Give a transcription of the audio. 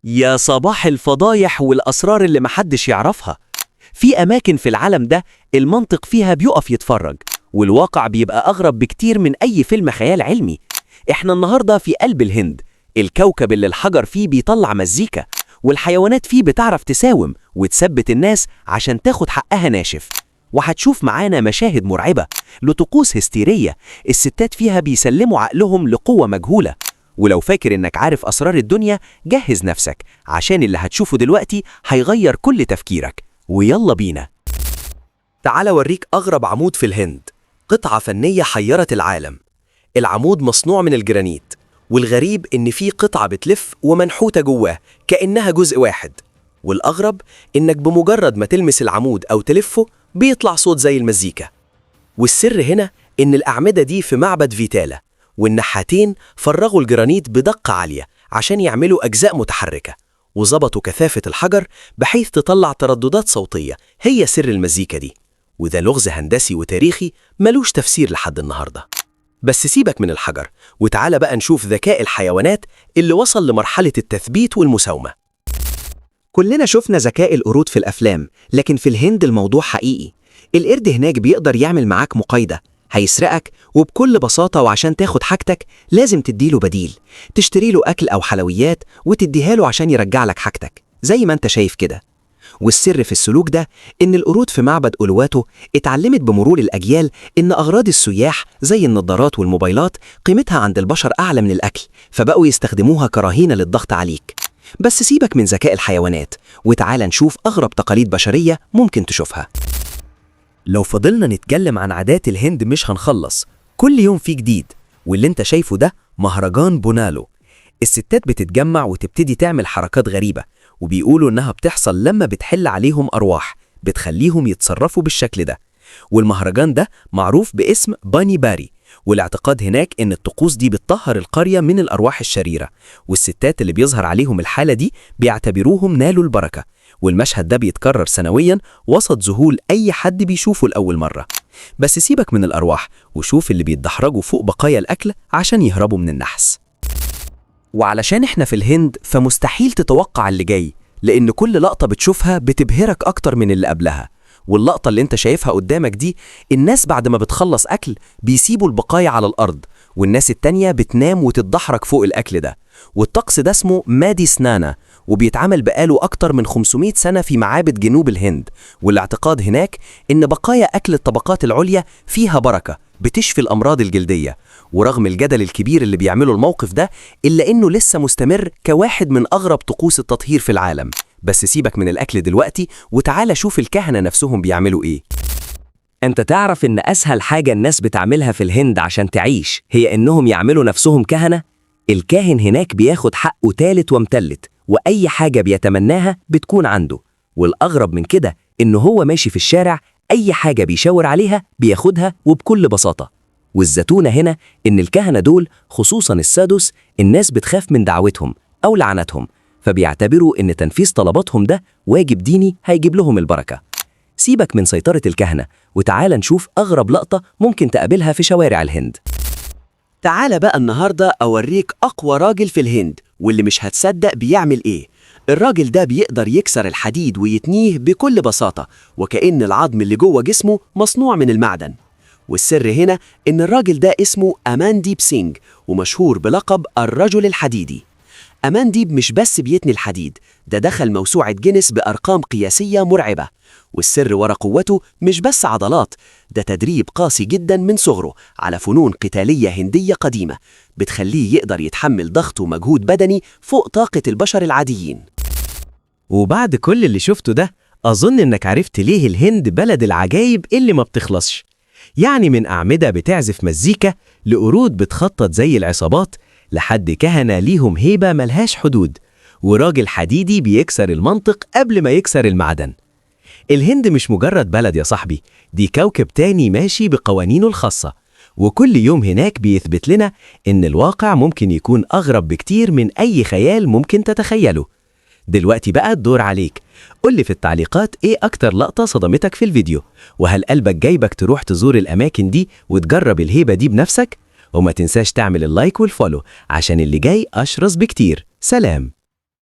يا صباح الفضايح والأسرار اللي محدش يعرفها. في أماكن في العالم ده المنطق فيها بيقف يتفرج، والواقع بيبقى أغرب بكتير من أي فيلم خيال علمي. إحنا النهاردة في قلب الهند، الكوكب اللي الحجر فيه بيطلع مزيكا، والحيوانات فيه بتعرف تساوم وتثبت الناس عشان تاخد حقها ناشف. وهتشوف معانا مشاهد مرعبة لطقوس هستيرية الستات فيها بيسلموا عقلهم لقوة مجهولة. ولو فاكر انك عارف اسرار الدنيا، جهز نفسك عشان اللي هتشوفه دلوقتي هيغير كل تفكيرك. ويلا بينا. تعال اوريك اغرب عمود في الهند، قطعة فنية حيرت العالم. العمود مصنوع من الجرانيت، والغريب ان فيه قطعة بتلف ومنحوتة جواه كأنها جزء واحد. والاغرب انك بمجرد ما تلمس العمود او تلفه بيطلع صوت زي المزيكا. والسر هنا ان الاعمدة دي في معبد فيتالا، والنحاتين فرغوا الجرانيت بدقة عالية عشان يعملوا أجزاء متحركة، وظبطوا كثافة الحجر بحيث تطلع ترددات صوتية هي سر المزيكا دي. وده لغز هندسي وتاريخي ملوش تفسير لحد النهاردة. بس سيبك من الحجر وتعالى بقى نشوف ذكاء الحيوانات اللي وصل لمرحلة التثبيت والمساومة. كلنا شفنا ذكاء القرود في الأفلام، لكن في الهند الموضوع حقيقي. القرد هناك بيقدر يعمل معاك مقايضة، هيسرقك وبكل بساطة، وعشان تاخد حاجتك لازم تديله بديل، تشتري له أكل أو حلويات وتديها له عشان يرجع لك حاجتك زي ما انت شايف كده. والسر في السلوك ده إن القرود في معبد أولواتو اتعلمت بمرور الأجيال إن أغراض السياح زي النظارات والموبايلات قيمتها عند البشر أعلى من الأكل، فبقوا يستخدموها كرهينة للضغط عليك. بس سيبك من ذكاء الحيوانات وتعال نشوف أغرب تقاليد بشرية ممكن تشوفها. لو فضلنا نتكلم عن عادات الهند مش هنخلص، كل يوم في جديد. واللي انت شايفه ده مهرجان بونالو. الستات بتتجمع وتبتدي تعمل حركات غريبة، وبيقولوا انها بتحصل لما بتحل عليهم أرواح بتخليهم يتصرفوا بالشكل ده. والمهرجان ده معروف باسم باني باري، والاعتقاد هناك ان الطقوس دي بتطهر القرية من الأرواح الشريرة، والستات اللي بيظهر عليهم الحالة دي بيعتبروهم نالوا البركة. والمشهد ده بيتكرر سنويا وسط ذهول أي حد بيشوفه لأول مرة. بس سيبك من الأرواح وشوف اللي بيتدحرجوا فوق بقايا الأكل عشان يهربوا من النحس. وعلشان احنا في الهند فمستحيل تتوقع اللي جاي، لأن كل لقطة بتشوفها بتبهرك أكتر من اللي قبلها. واللقطة اللي انت شايفها قدامك دي، الناس بعد ما بتخلص أكل بيسيبوا البقايا على الأرض، والناس التانية بتنام وتتدحرج فوق الأكل ده. والطقس ده اسمه مادي سنانا، وبيتعمل بقاله أكتر من 500 سنة في معابد جنوب الهند. والاعتقاد هناك إن بقايا أكل الطبقات العليا فيها بركة بتشفي الأمراض الجلدية. ورغم الجدل الكبير اللي بيعمله الموقف ده، إلا إنه لسه مستمر كواحد من أغرب طقوس التطهير في العالم. بس سيبك من الأكل دلوقتي وتعالى شوف الكهنة نفسهم بيعملوا إيه. أنت تعرف إن أسهل حاجة الناس بتعملها في الهند عشان تعيش هي إنهم يعملوا نفسهم كهنة؟ الكاهن هناك بياخد حقه تالت ومتلت، وأي حاجة بيتمناها بتكون عنده. والأغرب من كده إنه هو ماشي في الشارع أي حاجة بيشاور عليها بياخدها وبكل بساطة. والزتونة هنا إن الكهنة دول خصوصا السادوس الناس بتخاف من دعوتهم أو لعنتهم، فبيعتبروا إن تنفيذ طلباتهم ده واجب ديني هيجيب لهم البركة. سيبك من سيطرة الكهنة وتعال نشوف أغرب لقطة ممكن تقابلها في شوارع الهند. تعال بقى النهاردة أوريك أقوى راجل في الهند، واللي مش هتصدق بيعمل إيه. الراجل ده بيقدر يكسر الحديد ويتنيه بكل بساطة، وكأن العظم اللي جوه جسمه مصنوع من المعدن. والسر هنا إن الراجل ده اسمه أمانديب سينج، ومشهور بلقب الرجل الحديدي. أمانديب مش بس بيتني الحديد، ده دخل موسوعة جينيس بأرقام قياسية مرعبة. والسر ورا قوته مش بس عضلات، ده تدريب قاسي جدا من صغره على فنون قتالية هندية قديمة بتخليه يقدر يتحمل ضغط ومجهود بدني فوق طاقة البشر العاديين. وبعد كل اللي شفته ده، أظن إنك عرفت ليه الهند بلد العجايب اللي ما بتخلصش. يعني من أعمدة بتعزف مزيكا، لقرود بتخطط زي العصابات، لحد كهنة ليهم هيبة ملهاش حدود، وراجل حديدي بيكسر المنطق قبل ما يكسر المعدن. الهند مش مجرد بلد يا صاحبي، دي كوكب تاني ماشي بقوانينه الخاصة. وكل يوم هناك بيثبت لنا إن الواقع ممكن يكون أغرب بكتير من أي خيال ممكن تتخيله. دلوقتي بقى الدور عليك، قولي في التعليقات إيه أكتر لقطة صدمتك في الفيديو، وهل قلبك جايبك تروح تزور الأماكن دي وتجرب الهيبة دي بنفسك؟ وما تنساش تعمل اللايك والفولو عشان اللي جاي أشرس بكتير. سلام.